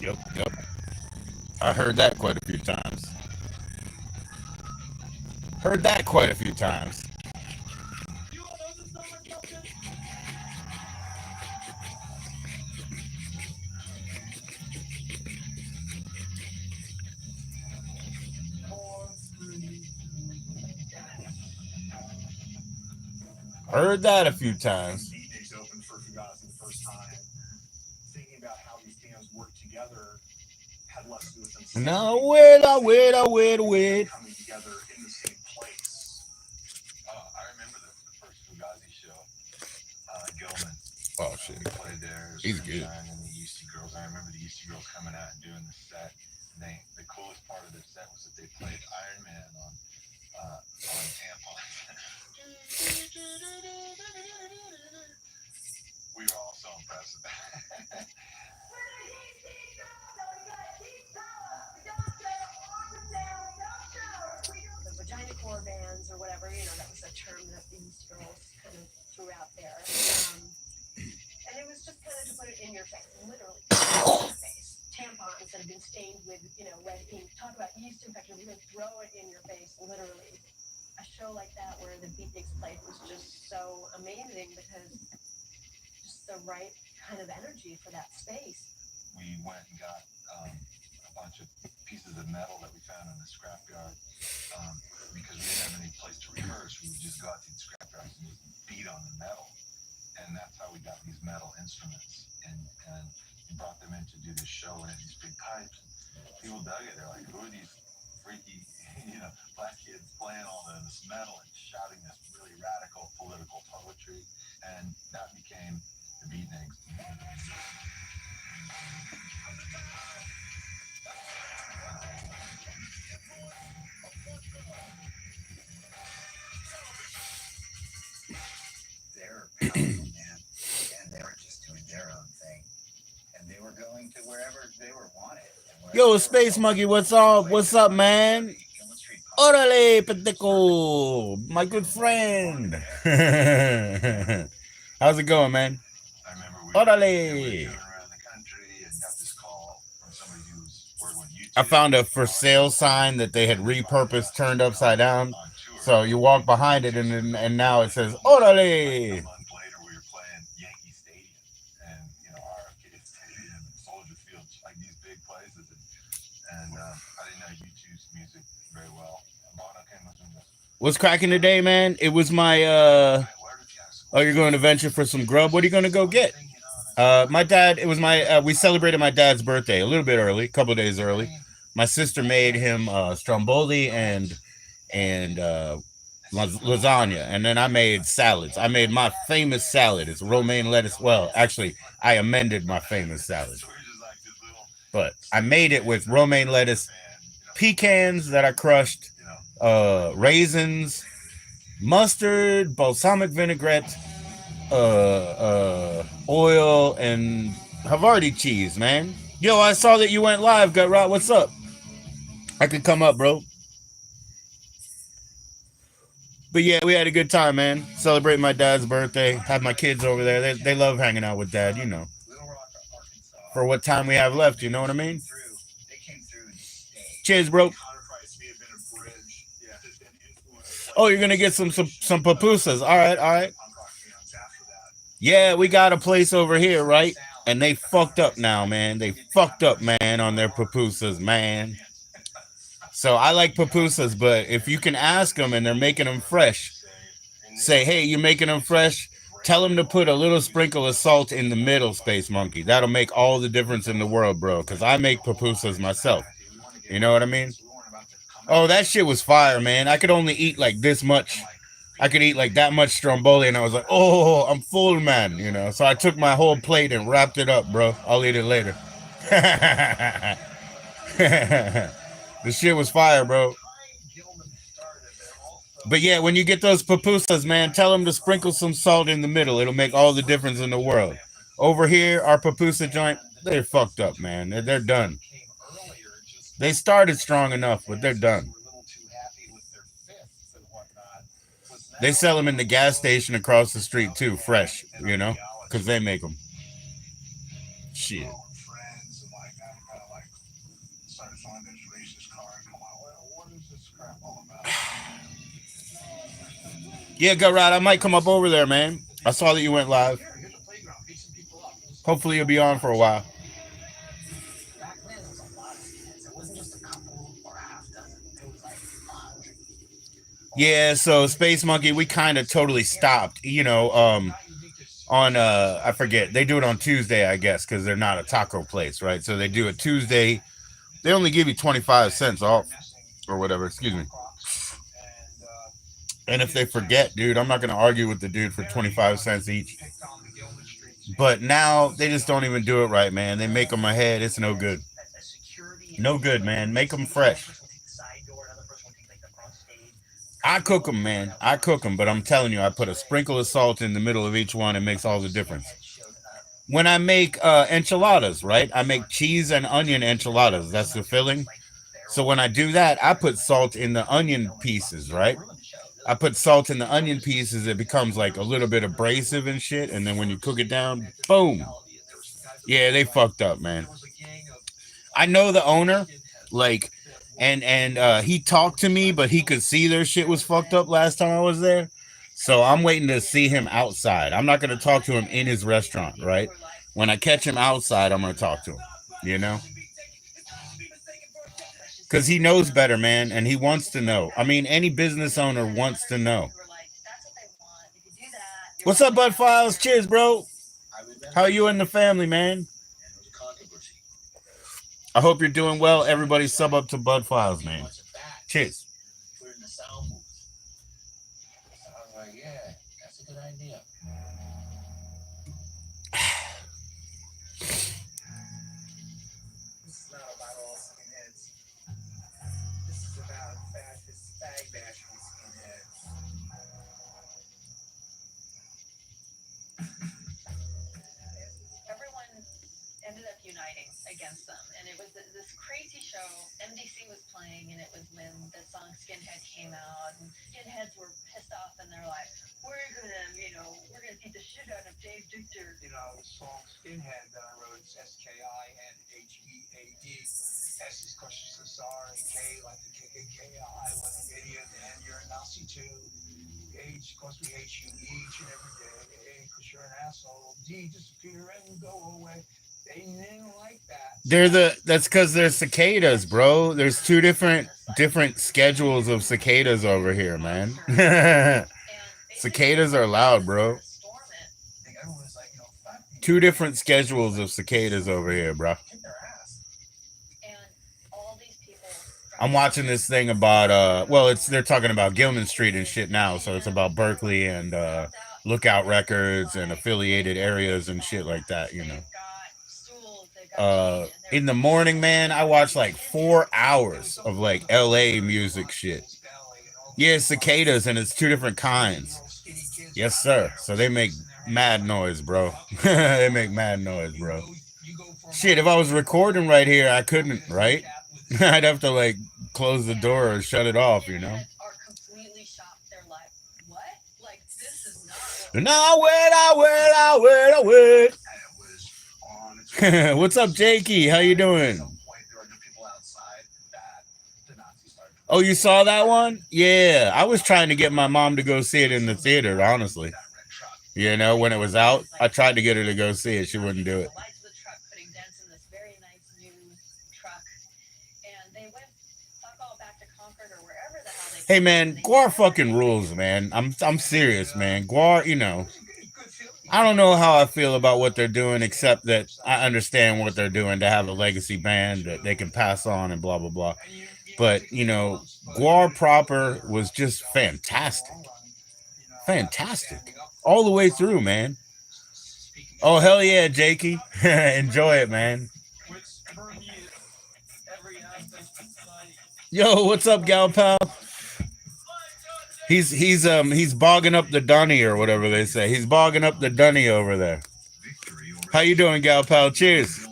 Yep, yep. I heard that quite a few times. Heard that quite a few times. Heard that a few times. No, wait. Oh shit, he's good. Yo, Space Monkey, what's up? What's up, man? Orale, Penteco, my good friend. How's it going, man? Orale. I found a for sale sign that they had repurposed, turned upside down. So you walk behind it, and now it says Orale. What's cracking today, man? It was my oh, you're going to venture for some grub? What are you going to go get? My dad, it was my we celebrated my dad's birthday a little bit early, a couple of days early. My sister made him stromboli and lasagna, and then I made salads. I made my famous salad. It's romaine lettuce. Well, actually, I amended my famous salad, but I made it with romaine lettuce, pecans that I crushed, raisins, mustard, balsamic vinaigrette, oil, and Havarti cheese, man. Yo, I saw that you went live, Gut Rot. What's up? I could come up, bro. But yeah, we had a good time, man. Celebrating my dad's birthday. Had my kids over there. They love hanging out with dad, you know. For what time we have left, you know what I mean? Cheers, bro. Oh, you're gonna get some pupusas. All right, all right. Yeah, we got a place over here, right? And they fucked up now, man. They fucked up, man, on their pupusas, man. So I like pupusas, but if you can ask them and they're making them fresh, say, hey, you're making them fresh. Tell them to put a little sprinkle of salt in the middle, Space Monkey. That'll make all the difference in the world, bro. Because I make pupusas myself. You know what I mean? Oh, that shit was fire, man. I could only eat like this much. I could eat like that much stromboli, and I was like, oh, I'm full, man. You know, so I took my whole plate and wrapped it up, bro. I'll eat it later. The shit was fire, bro. But yeah, when you get those pupusas, man, tell them to sprinkle some salt in the middle. It'll make all the difference in the world. Over here, our pupusa joint, they're fucked up, man. They're done. They started strong enough, but they're done. They sell them in the gas station across the street too, fresh, you know, because they make them. Shit. Yeah, go right. I might come up over there, man. I saw that you went live. Hopefully, you'll be on for a while. Yeah, so Space Monkey, we kind of totally stopped. You know, on I forget. They do it on Tuesday, I guess, because they're not a taco place, right? So they do it Tuesday. They only give you 25 cents off or whatever. Excuse me. And if they forget, dude, I'm not gonna argue with the dude for 25 cents each. But now they just don't even do it right, man. They make them ahead. It's no good. No good, man. Make them fresh. I cook them, man. I cook them, but I'm telling you, I put a sprinkle of salt in the middle of each one. It makes all the difference. When I make enchiladas, right? I make cheese and onion enchiladas. That's the filling. So when I do that, I put salt in the onion pieces, right? I put salt in the onion pieces. It becomes like a little bit abrasive and shit. And then when you cook it down, boom. Yeah, they fucked up, man. I know the owner, like, and he talked to me, but he could see their shit was fucked up last time I was there. So I'm waiting to see him outside. I'm not gonna talk to him in his restaurant, right? When I catch him outside, I'm gonna talk to him. You know, because he knows better, man, and he wants to know. I mean, any business owner wants to know. What's up, Bud Files? Cheers, bro. How are you and the family, man? I hope you're doing well. Everybody sub up to Bud Files, man. Cheers. They're the that's because they're cicadas, bro. There's two different schedules of cicadas over here, man. Cicadas are loud, bro. Two different schedules of cicadas over here, bro. I'm watching this thing about well, it's they're talking about Gilman Street and shit now, so it's about Berkeley and Lookout Records and affiliated areas and shit like that, you know. In the morning, man, I watch like 4 hours of like LA music shit. Yeah, cicadas, and it's two different kinds. Yes, sir. So they make mad noise, bro. They make mad noise, bro. Shit, if I was recording right here, I couldn't, right? I'd have to like close the door or shut it off, you know. Now wait, I wait, I wait, I wait. What's up, Jakey? How you doing? Oh, you saw that one? Yeah, I was trying to get my mom to go see it in the theater, honestly. You know, when it was out, I tried to get her to go see it. She wouldn't do it. Hey man, Guar fucking rules, man. I'm serious, man. Guar, you know, I don't know how I feel about what they're doing, except that I understand what they're doing to have a legacy band that they can pass on and blah blah blah. But you know, Guar proper was just fantastic, fantastic all the way through, man. Oh hell yeah, Jakey, enjoy it, man. Yo, what's up, gal pal? He's bogging up the dunny or whatever they say. He's bogging up the dunny over there. How you doing, gal pal? Cheers.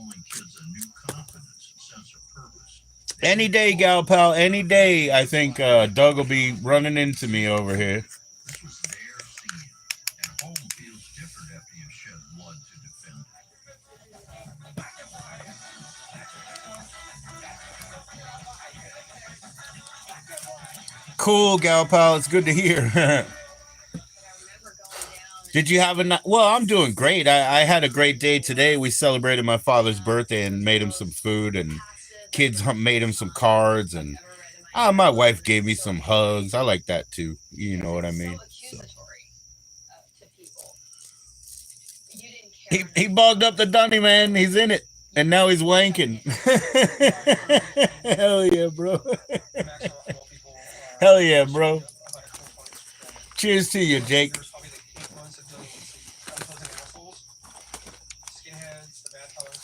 Any day, gal pal. Any day. I think Doug will be running into me over here. Cool, gal pal. It's good to hear. Did you have a well? I'm doing great. I had a great day today. We celebrated my father's birthday and made him some food, and kids made him some cards, and my wife gave me some hugs. I like that too. You know what I mean? So. He bogged up the dunny, man. He's in it, and now he's wanking. Hell yeah, bro. Hell yeah, bro. Cheers to you, Jake.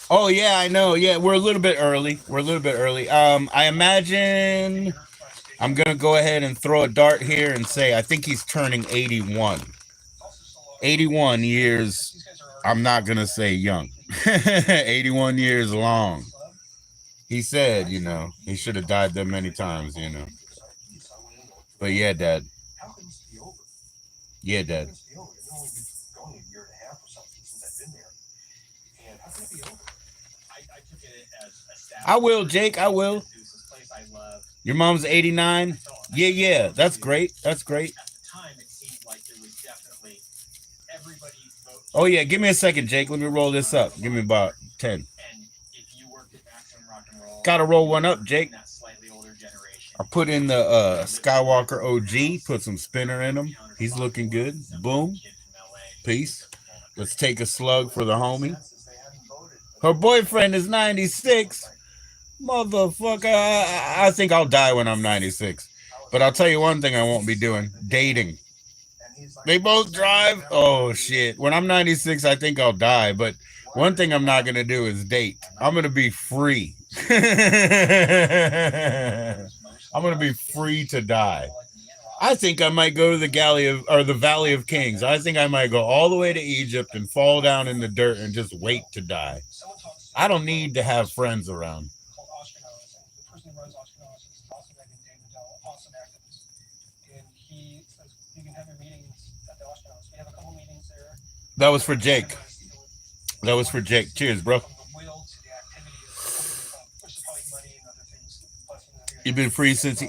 Oh yeah, I know. Yeah, we're a little bit early. We're a little bit early. I imagine I'm gonna go ahead and throw a dart here and say I think he's turning 81. 81 years. I'm not gonna say young. 81 years long. He said, you know, he should have died there many times, you know. But yeah, Dad. Yeah, Dad. I will, Jake. I will. Your mom's 89? Yeah, yeah. That's great. That's great. Oh, yeah. Give me a second, Jake. Let me roll this up. Give me about 10. Gotta roll one up, Jake. I put in the Skywalker OG, put some spinner in him. He's looking good. Boom. Peace. Let's take a slug for the homie. Her boyfriend is 96. Motherfucker. I think I'll die when I'm 96. But I'll tell you one thing I won't be doing. Dating. They both drive. Oh, shit. When I'm 96, I think I'll die. But one thing I'm not going to do is date. I'm going to be free. I'm going to be free to die. I think I might go to the Valley of Kings. I think I might go all the way to Egypt and fall down in the dirt and just wait to die. I don't need to have friends around. That was for Jake. That was for Jake. Cheers, bro. You've been free since he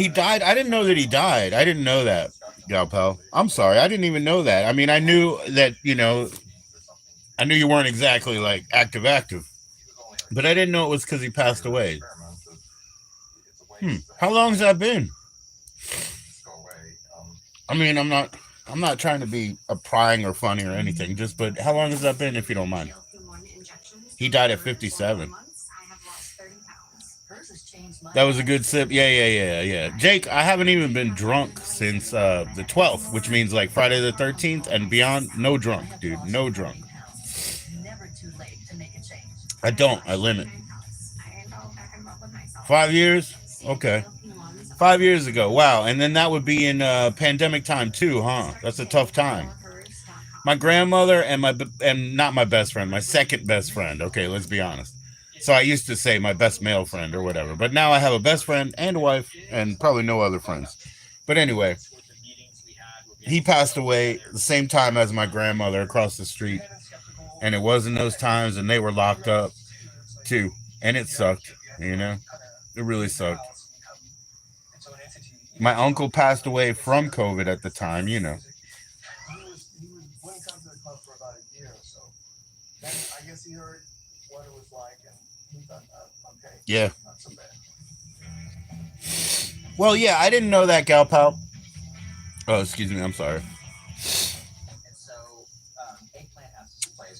died? I didn't know that he died. I didn't know that, gal pal. I'm sorry. I didn't even know that. I mean, I knew that, you know, I knew you weren't exactly like active. But I didn't know it was because he passed away. How long has that been? I mean, I'm not trying to be a prying or funny or anything, just but how long has that been, if you don't mind? He died at 57. That was a good sip. Yeah. Jake, I haven't even been drunk since the 12th, which means like Friday the 13th and beyond. No drunk, dude. No drunk. I don't. I limit. 5 years? Okay. 5 years ago. Wow. And then that would be in pandemic time too, huh? That's a tough time. My grandmother and not my best friend, my second best friend. Okay, let's be honest. So I used to say my best male friend or whatever, but now I have a best friend and a wife and probably no other friends. But anyway, he passed away the same time as my grandmother across the street. And it was in those times and they were locked up too. And it sucked, you know? It really sucked. My uncle passed away from COVID at the time, you know. Yeah. Well, yeah, I didn't know that, Gal Pal. Oh, excuse me. I'm sorry.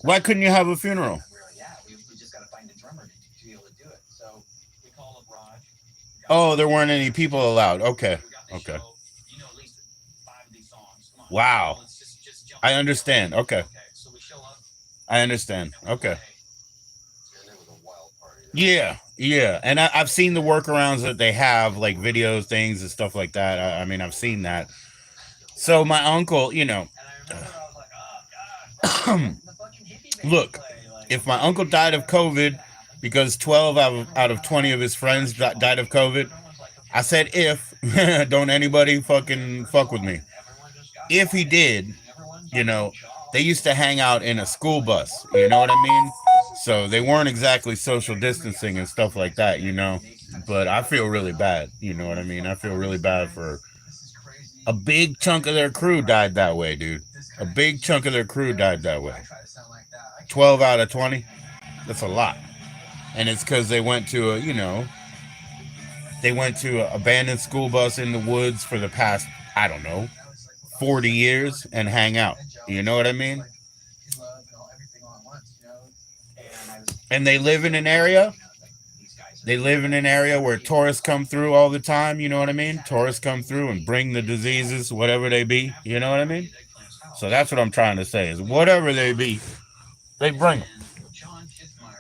Why couldn't you have a funeral? Oh, there weren't any people allowed. Okay. Okay. Wow. I understand. Okay. I understand. Okay. Yeah. Yeah. And I've seen the workarounds that they have, like videos, things, and stuff like that. I mean, I've seen that. So my uncle, look, if my uncle died of COVID because 12 out of 20 of his friends died of COVID, I said if, don't anybody fucking fuck with me. If he did, you know, they used to hang out in a school bus. You know what I mean? So they weren't exactly social distancing and stuff like that, But I feel really bad. You know what I mean? I feel really bad for a big chunk of their crew died that way, dude. A big chunk of their crew died that way. 12 out of 20? That's a lot. And it's because they went to an abandoned school bus in the woods for the past, I don't know, 40 years and hang out. You know what I mean? And they live in an area where tourists come through all the time. You know what I mean? Tourists come through and bring the diseases, whatever they be. You know what I mean? So that's what I'm trying to say is whatever they be, they bring them.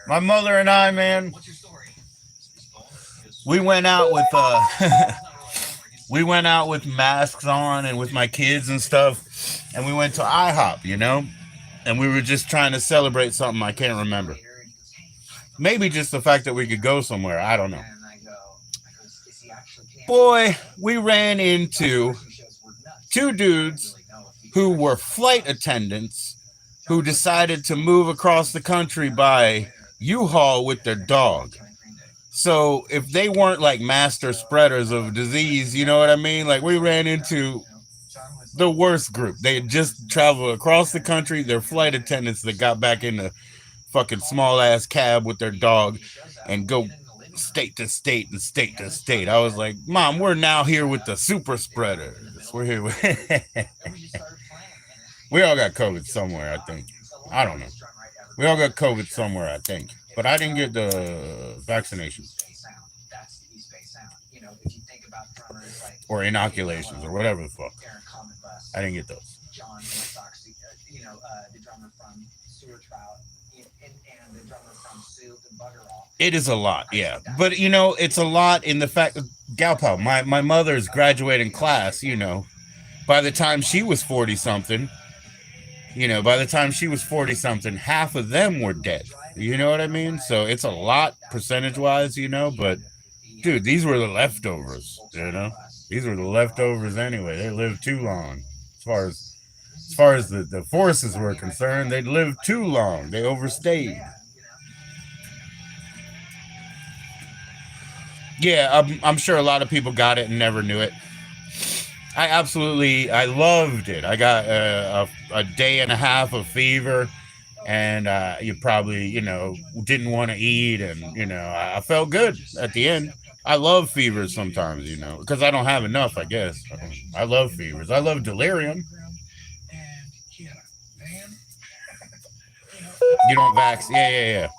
My mother and I, man, we went out with we went out with masks on and with my kids and stuff, and we went to IHOP, and we were just trying to celebrate something I can't remember. Maybe just the fact that we could go somewhere. I don't know. Boy, we ran into two dudes who were flight attendants who decided to move across the country by U-Haul with their dog. So if they weren't like master spreaders of disease, you know what I mean? Like we ran into the worst group. They had just traveled across the country. They're flight attendants that got back in the fucking small ass cab with their dog and go state to state and state to state. I was like, Mom, we're now here with the super spreaders. We're here with we all got COVID somewhere, I think. I don't know. We all got COVID somewhere, I think. But I didn't get the vaccination. Or inoculations or whatever the fuck. I didn't get those. It is a lot, yeah. But it's a lot in the fact Galpao, my mother's graduating class, by the time she was 40 something, half of them were dead. You know what I mean? So it's a lot percentage wise, but dude, these were the leftovers, These were the leftovers anyway. They lived too long. As far as the forces were concerned, they lived too long. They overstayed. Yeah, I'm sure a lot of people got it and never knew it. I loved it. I got a day and a half of fever, and you probably, didn't want to eat, and I felt good at the end. I love fevers sometimes, because I don't have enough. I guess I love fevers. I love delirium. You don't vax? Yeah, yeah, yeah.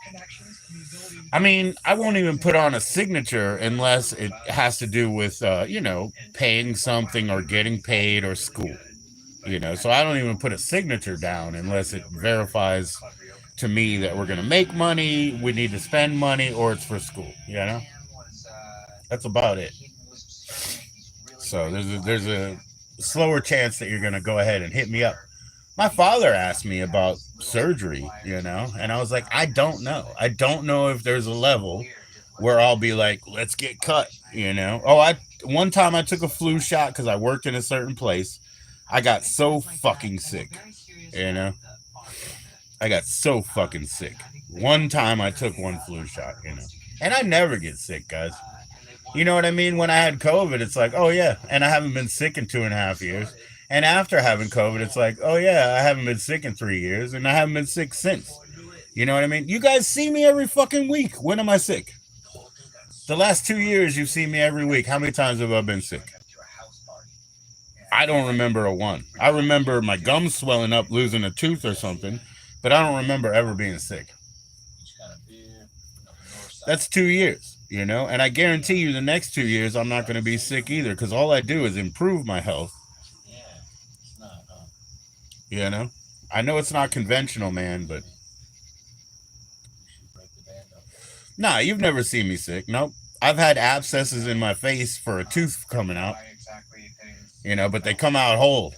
I mean, I won't even put on a signature unless it has to do with, paying something or getting paid or school. So I don't even put a signature down unless it verifies to me that we're going to make money, we need to spend money, or it's for school. That's about it. So there's a slower chance that you're going to go ahead and hit me up. My father asked me about surgery, and I was like, I don't know. I don't know if there's a level where I'll be like, let's get cut. Oh, one time I took a flu shot because I worked in a certain place. I got so fucking sick, you know. I got so fucking sick. One time I took one flu shot, and I never get sick, guys. You know what I mean? When I had COVID, it's like, oh yeah, and I haven't been sick in 2.5 years. And after having COVID, it's like, oh yeah, I haven't been sick in 3 years, and I haven't been sick since. You know what I mean? You guys see me every fucking week. When am I sick? The last 2 years, you've seen me every week. How many times have I been sick? I don't remember a one. I remember my gums swelling up, losing a tooth or something, but I don't remember ever being sick. That's 2 years, and I guarantee you the next 2 years I'm not going to be sick either because all I do is improve my health. You know, I know it's not conventional, man, but nah, you've never seen me sick. Nope. I've had abscesses in my face for a tooth coming out, but they come out whole.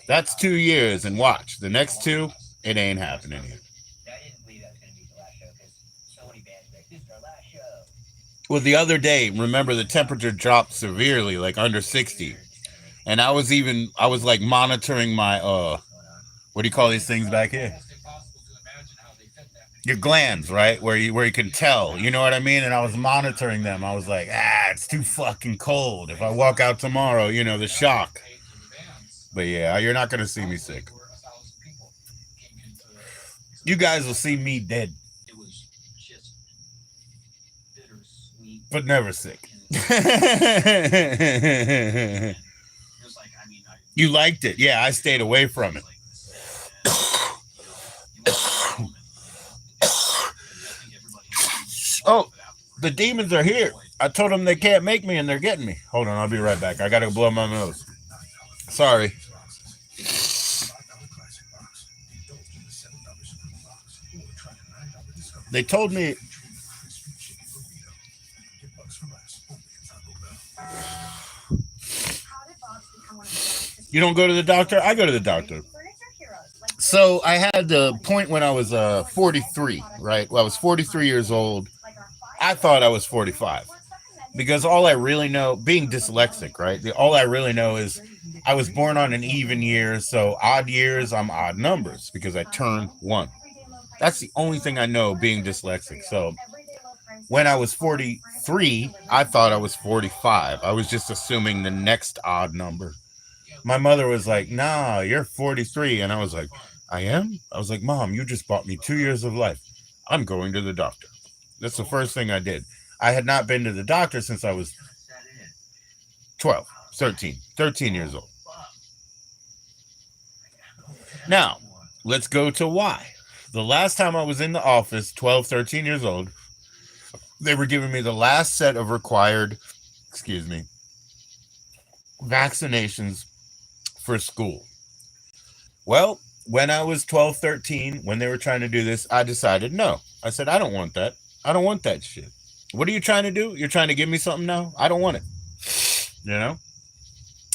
That's 2 years, and watch the next two, it ain't happening here. Well, the other day, remember the temperature dropped severely, like under 60, and I was like monitoring my what do you call these things back here? Your glands, right? Where you can tell, you know what I mean? And I was monitoring them. I was like, it's too fucking cold. If I walk out tomorrow, the shock. But yeah, you're not gonna see me sick. You guys will see me dead, but never sick. You liked it. Yeah, I stayed away from it. Oh, the demons are here. I told them they can't make me and they're getting me. Hold on, I'll be right back. I gotta blow my nose. Sorry. They told me. You don't go to the doctor? I go to the doctor. So I had the point when I was 43, right? Well, I was 43 years old. I thought I was 45 because all I really know, being dyslexic, right? All I really know is I was born on an even year. So odd years, I'm odd numbers because I turn one. That's the only thing I know being dyslexic. So when I was 43, I thought I was 45. I was just assuming the next odd number. My mother was like, nah, you're 43. And I was like, I am? I was like, Mom, you just bought me 2 years of life. I'm going to the doctor. That's the first thing I did. I had not been to the doctor since I was 12, 13 years old. Now, let's go to why. The last time I was in the office, 12, 13 years old, they were giving me the last set of required, vaccinations for school. Well, when I was 12, 13, when they were trying to do this, I decided no. I said, I don't want that. I don't want that shit. What are you trying to do? You're trying to give me something now? I don't want it.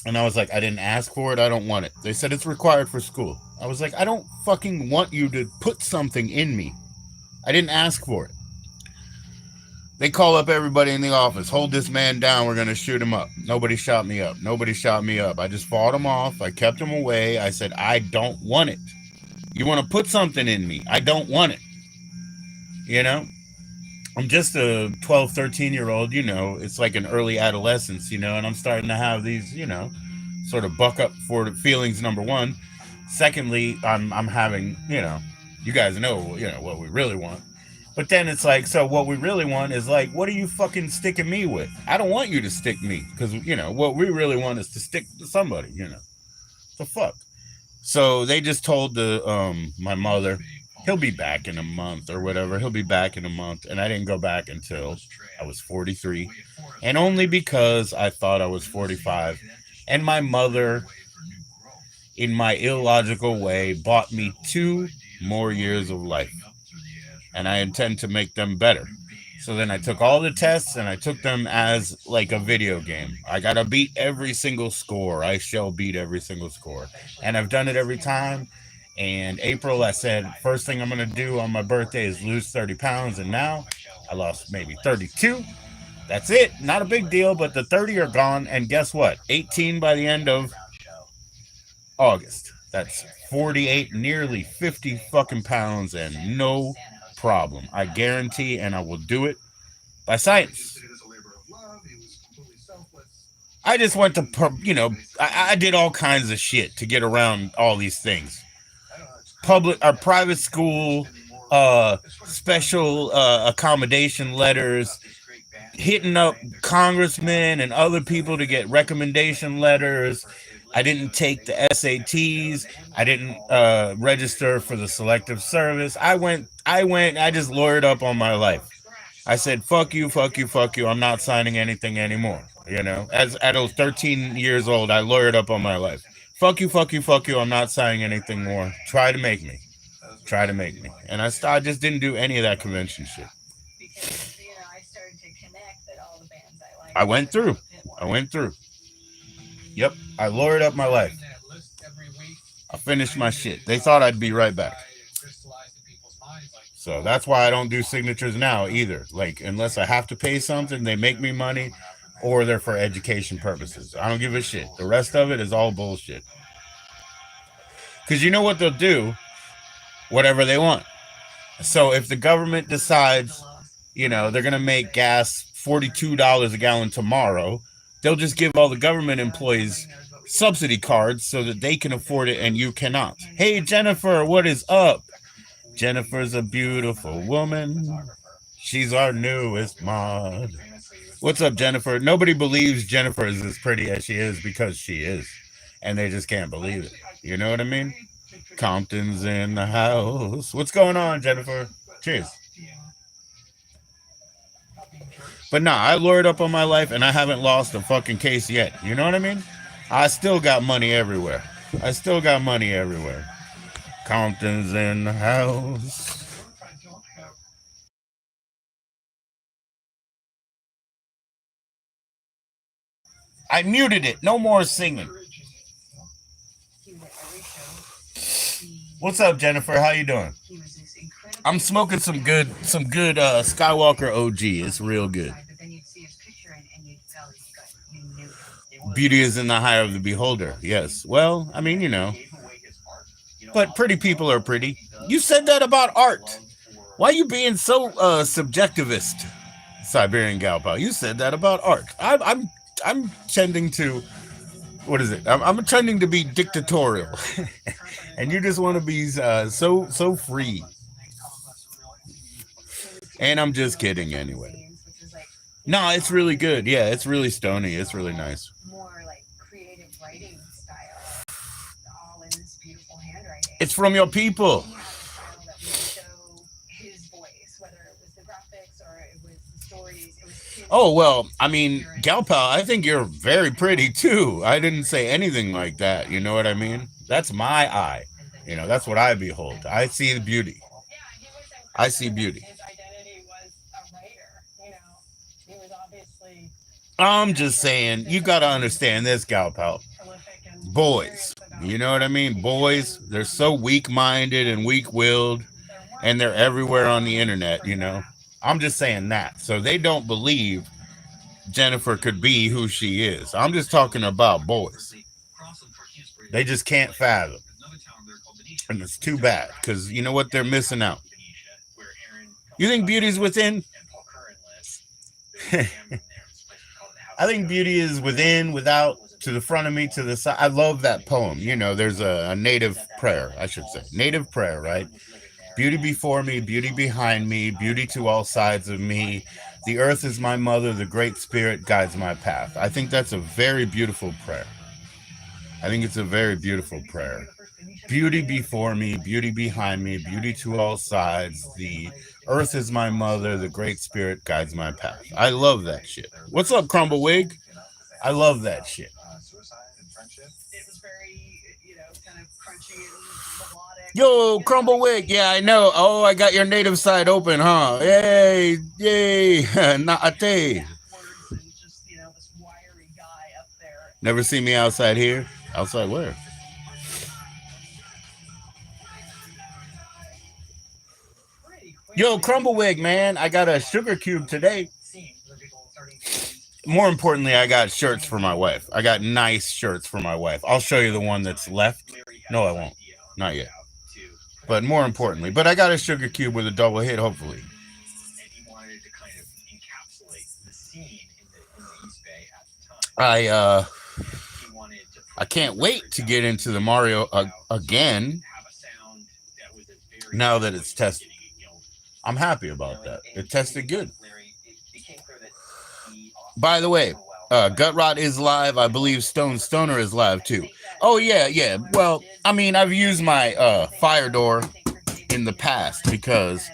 And I was like, I didn't ask for it. I don't want it. They said it's required for school. I was like, I don't fucking want you to put something in me. I didn't ask for it. They call up everybody in the office. Hold this man down. We're going to shoot him up. Nobody shot me up. I just fought him off. I kept him away. I said, I don't want it. You want to put something in me. I don't want it. I'm just a 12, 13-year-old, it's like an early adolescence, and I'm starting to have these, sort of buck up for the feelings, number one. Secondly, I'm having, you guys know, what we really want. But then it's like, so what we really want is like, what are you fucking sticking me with? I don't want you to stick me because, what we really want is to stick to somebody, The fuck? So they just told my mother, he'll be back in a month or whatever. He'll be back in a month. And I didn't go back until I was 43. And only because I thought I was 45. And my mother, in my illogical way, bought me 2 more years of life. And I intend to make them better. So then I took all the tests and I took them as like a video game. I got to beat every single score. I shall beat every single score. And I've done it every time. And April, I said, first thing I'm going to do on my birthday is lose 30 pounds. And now I lost maybe 32. That's it. Not a big deal, but the 30 are gone. And guess what? 18 by the end of August. That's 48, nearly 50 fucking pounds and no problem. I guarantee, and I will do it by science. I just went to, I did all kinds of shit to get around all these things. Public or private school, special accommodation letters, hitting up congressmen and other people to get recommendation letters. I didn't take the SATs. I didn't register for the selective service. I just lawyered up on my life. I said, fuck you, fuck you, fuck you. I'm not signing anything anymore. As at 13 years old, I lawyered up on my life. Fuck you, fuck you, fuck you. I'm not signing anything more. Try to make me. Try to make me. And I just didn't do any of that convention shit. I went through. I went through. Yep. I lawyered up my life. I finished my shit. They thought I'd be right back. So that's why I don't do signatures now either. Like, unless I have to pay something, they make me money, or they're for education purposes. I don't give a shit. The rest of it is all bullshit. Because you know what they'll do? Whatever they want. So if the government decides, they're going to make gas $42 a gallon tomorrow, they'll just give all the government employees subsidy cards so that they can afford it and you cannot. Hey, Jennifer, what is up? Jennifer's a beautiful woman. She's our newest mod. What's up, Jennifer? Nobody believes Jennifer is as pretty as she is because she is. And they just can't believe it. You know what I mean? Compton's in the house. What's going on, Jennifer? Cheers. But nah, I lawyered up on my life and I haven't lost a fucking case yet. You know what I mean? I still got money everywhere. I still got money everywhere. Compton's in the house. I muted it. No more singing. What's up, Jennifer? How you doing? I'm smoking some good Skywalker OG. It's real good. Beauty is in the eye of the beholder. Yes. Well, I mean, but pretty people are pretty. You said that about art. Why are you being so subjectivist, Siberian Galpao? You said that about art. I'm tending to, what is it? I'm tending to be dictatorial, and you just want to be so free. And I'm just kidding anyway. No, it's really good. Yeah, it's really stony. It's really nice. It's from your people. Oh, well, I mean, Galpal, I think you're very pretty too. I didn't say anything like that. You know what I mean? That's my eye. That's what I behold. I see the beauty. I see beauty. I'm just saying, you got to understand this, Galpal. Boys, you know what I mean? Boys, they're so weak-minded and weak-willed, and they're everywhere on the internet, I'm just saying that. So they don't believe Jennifer could be who she is. I'm just talking about boys. They just can't fathom. And it's too bad, because you know what? They're missing out. You think beauty's within? I think beauty is within, without, to the front of me, to the side. I love that poem. There's a native prayer, I should say. Native prayer, right? Beauty before me, beauty behind me, beauty to all sides of me. The earth is my mother, the great spirit guides my path. I think that's a very beautiful prayer. I think it's a very beautiful prayer. Beauty before me, beauty behind me, beauty to all sides. The earth is my mother, the great spirit guides my path. I love that shit. What's up, Crumblewig? I love that shit. Yo, Crumblewig. Yeah, I know. Oh, I got your native side open, huh? Yay, yay. Naate. Never see me outside here? Outside where? Yo, Crumblewig, man. I got a sugar cube today. More importantly, I got shirts for my wife. I got nice shirts for my wife. I'll show you the one that's left. No, I won't. Not yet. But more importantly, I got a sugar cube with a double hit, hopefully. I can't wait to get into the Mario again. Now that it's tested, I'm happy about that. It tested good. By the way, Gut Rot is live. I believe Stone Stoner is live too. Oh yeah, yeah. Well, I mean, I've used my fire door in the past because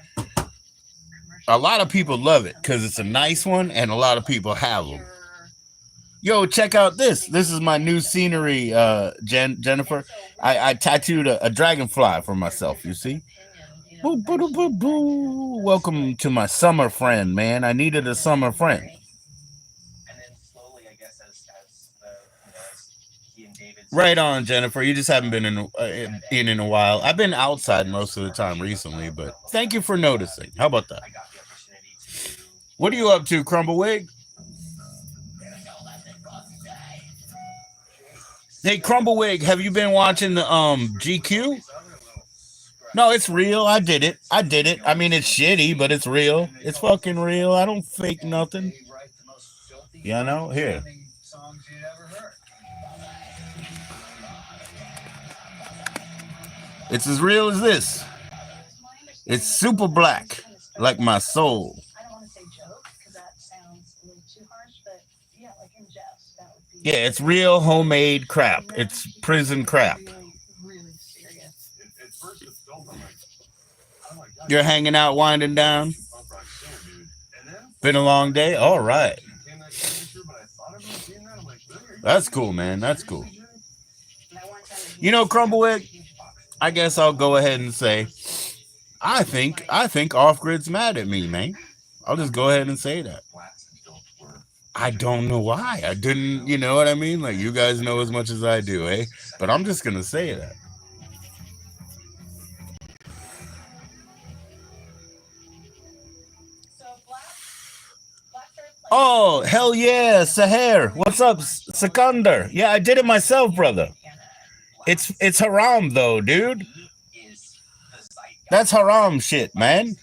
a lot of people love it because it's a nice one and a lot of people have them. Yo, check out this. This is my new scenery, Jennifer. I tattooed a dragonfly for myself, you see? Boo, boo, boo, boo, boo. Welcome to my summer friend, man. I needed a summer friend. Right on, Jennifer. You just haven't been in a while. I've been outside most of the time recently, but thank you for noticing. How about that? What are you up to, Crumblewig? Hey, Crumblewig, have you been watching the GQ? No, it's real. I did it. I mean, it's shitty, but it's real. It's fucking real. I don't fake nothing. You know? Here. It's as real as this. It's super black, like my soul. Yeah, it's real homemade crap. It's prison crap. You're hanging out, winding down. Been a long day? All right. That's cool, man. That's cool. You know, Crumblewig, I guess I'll go ahead and say, I think Off Grid's mad at me, man. I'll just go ahead and say that. I don't know why. I didn't, you know what I mean? Like, you guys know as much as I do, eh? But I'm just going to say that. Oh, hell yeah, Saher. What's up, Sikander? Yeah, I did it myself, brother. It's haram, though, dude. That's haram shit, man.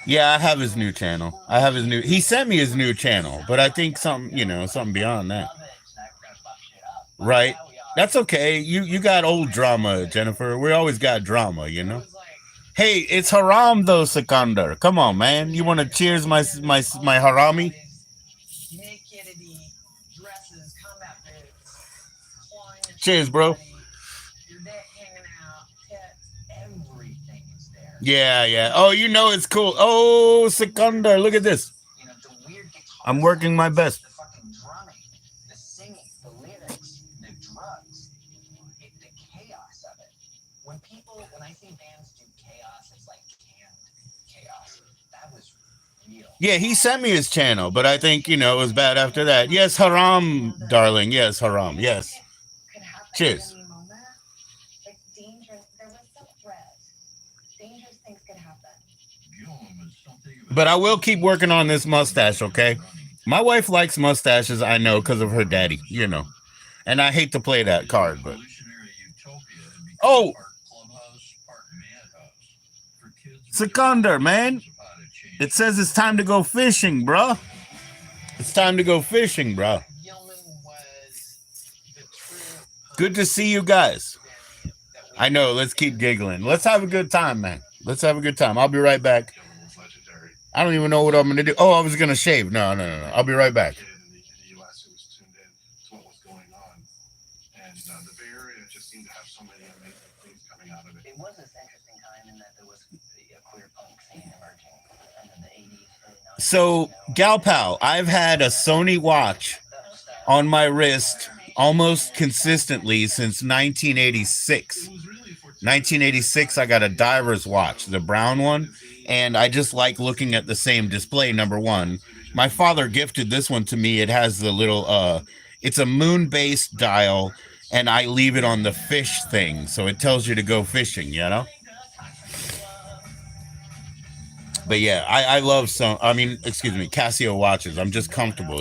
Yeah, I have his new channel. He sent me his new channel, but I think something beyond that. Right? That's okay. You got old drama, Jennifer. We always got drama, you know? Hey, it's haram though, Sikander. Come on, man. You want to cheers my harami? Cheers, bro. Yeah. Oh, you know it's cool. Oh, Sikander, look at this. I'm working my best. Yeah, he sent me his channel, but I think, it was bad after that. Yes, haram, darling. Yes, haram. Yes. Cheers. But I will keep working on this mustache, okay? My wife likes mustaches, I know, because of her daddy, And I hate to play that card, but... Oh! Sikander, man. It says it's time to go fishing, bruh. It's time to go fishing, bruh. Good to see you guys. I know, let's keep giggling. Let's have a good time, man. Let's have a good time. I'll be right back. I don't even know what I'm going to do. Oh, I was going to shave. No. I'll be right back. So, Gal Pal, I've had a Sony watch on my wrist almost consistently since 1986. 1986, I got a diver's watch, the brown one, and I just like looking at the same display, number one. My father gifted this one to me. It has the little, it's a moon-based dial, and I leave it on the fish thing, so it tells you to go fishing, But yeah, I love Casio watches. I'm just comfortable,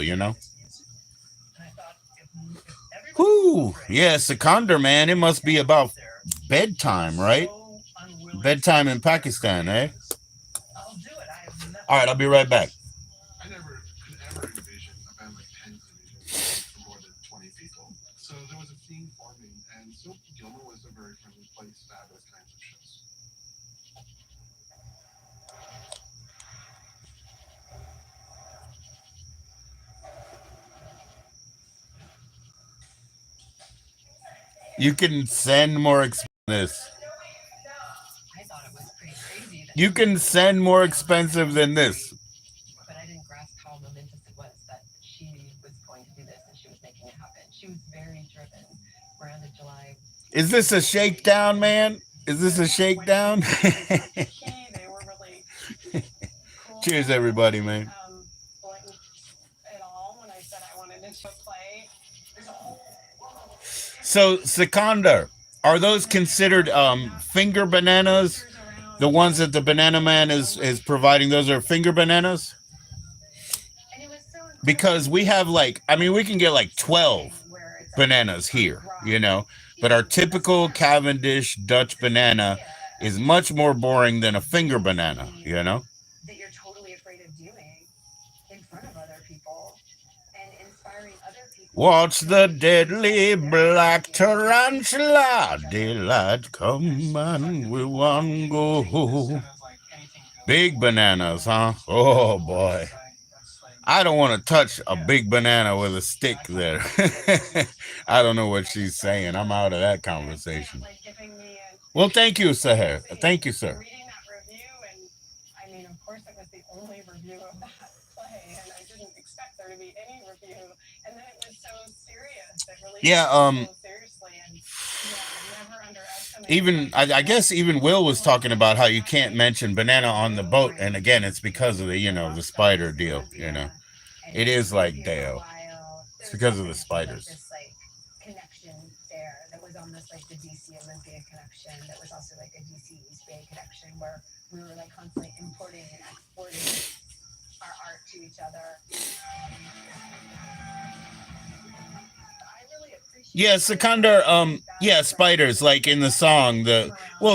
Whoo! Yeah, Sikander, man, it must be about bedtime, right? Bedtime in Pakistan, eh? All right, I'll be right back. You can send more this. You can send more expensive than this. Is this a shakedown, man? Is this a shakedown? Cheers, everybody, man. So, Sikandar, are those considered finger bananas? The ones that the banana man is providing, those are finger bananas? Because we have like, I mean, we can get like 12 bananas here, you know, but our typical Cavendish Dutch banana is much more boring than a finger banana, you know? Watch the deadly black tarantula. Daylight come and we want go. Big bananas, huh? Oh boy. I don't want to touch a big banana with a stick there. I don't know what she's saying. I'm out of that conversation. Well, thank you, sir. Thank you, sir. Yeah, even I guess even Will was talking about how you can't mention banana on the boat, and again, it's because of the the spider deal. It is like Dale. It's because of the spiders. Yeah, Seconder, yeah, spiders, like in the song,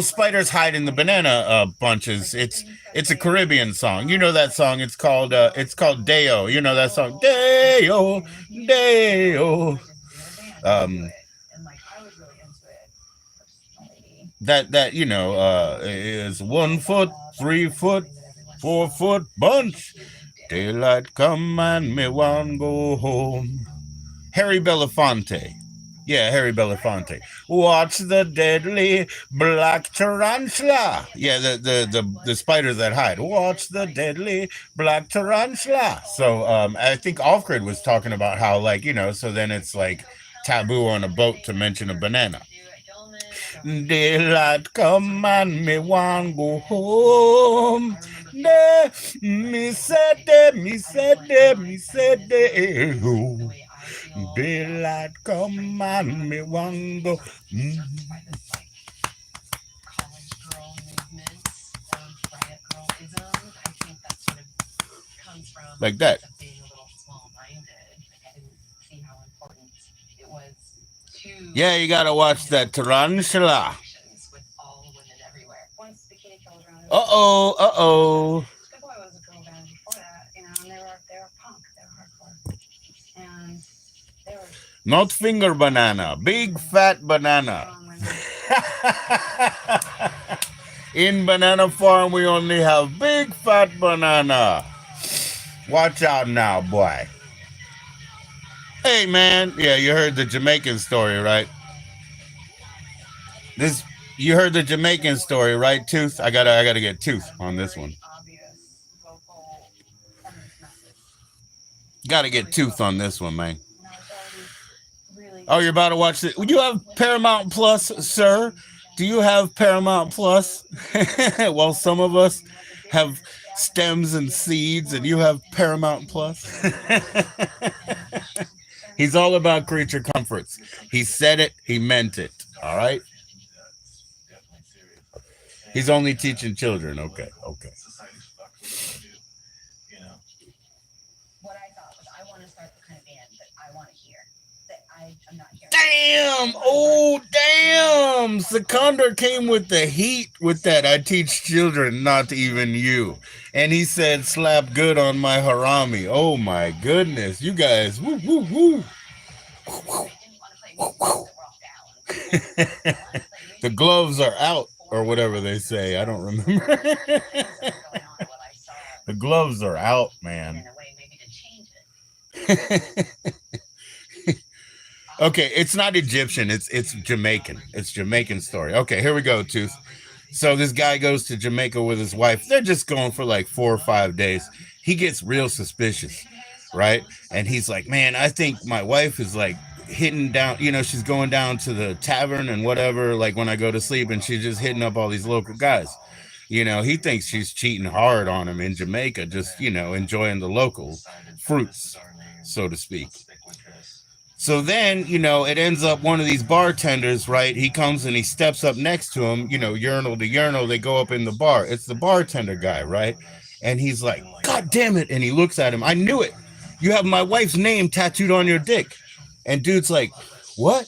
spiders hide in the banana bunches. It's a Caribbean song. You know that song. It's called Deo. You know that song. Deo, Deo. Um that is 1 foot, 3 foot, 4 foot bunch. Daylight come and me want go home. Harry Belafonte. Yeah, Harry Belafonte. Watch the deadly black tarantula. Yeah, the spiders that hide. Watch the deadly black tarantula. So I think Offgrid was talking about how, like, so then it's like taboo on a boat to mention a banana. Daylight come and me want go home. Me said oh. Daylight come and me want go. Like that. Yeah, you gotta watch that tarantula. Uh-oh, uh-oh. Not finger banana, big fat banana. In Banana Farm, we only have big fat banana. Watch out now, boy. Hey, man. Yeah, you heard the Jamaican story, right? You heard the Jamaican story, right, Tooth? I gotta get Tooth on this one. Gotta get Tooth on this one, man. Oh, you're about to watch it. Would you have Paramount Plus, sir? Do you have Paramount Plus? Well, some of us have stems and seeds, and you have Paramount Plus. He's all about creature comforts. He said it, he meant it. All right? He's only teaching children. Okay, okay. Damn! Oh, damn! Seconder came with the heat with that. I teach children, not even you. And he said, slap good on my harami. Oh my goodness. You guys, woo, woo, woo. The gloves are out, or whatever they say. I don't remember. The gloves are out, man. Okay, it's not Egyptian. It's Jamaican. It's Jamaican story. Okay, here we go, Tooth. So this guy goes to Jamaica with his wife. They're just going for like 4 or 5 days. He gets real suspicious, right? And he's like, man, I think my wife is like hitting down, she's going down to the tavern and whatever, like when I go to sleep, and she's just hitting up all these local guys. He thinks she's cheating hard on him in Jamaica, just, enjoying the local fruits, so to speak. So then, it ends up one of these bartenders, right? He comes and he steps up next to him, urinal to urinal. They go up in the bar. It's the bartender guy, right? And he's like, God damn it. And he looks at him. I knew it. You have my wife's name tattooed on your dick. And dude's like, what?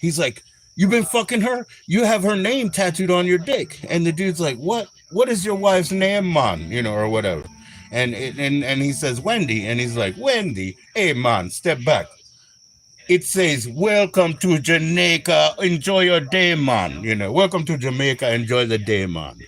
He's like, you've been fucking her? You have her name tattooed on your dick. And the dude's like, what? What is your wife's name, man? Or whatever. And he says, Wendy. And he's like, Wendy, hey, man, step back. It says, welcome to Jamaica, enjoy your day, man. Welcome to Jamaica, enjoy the day, man.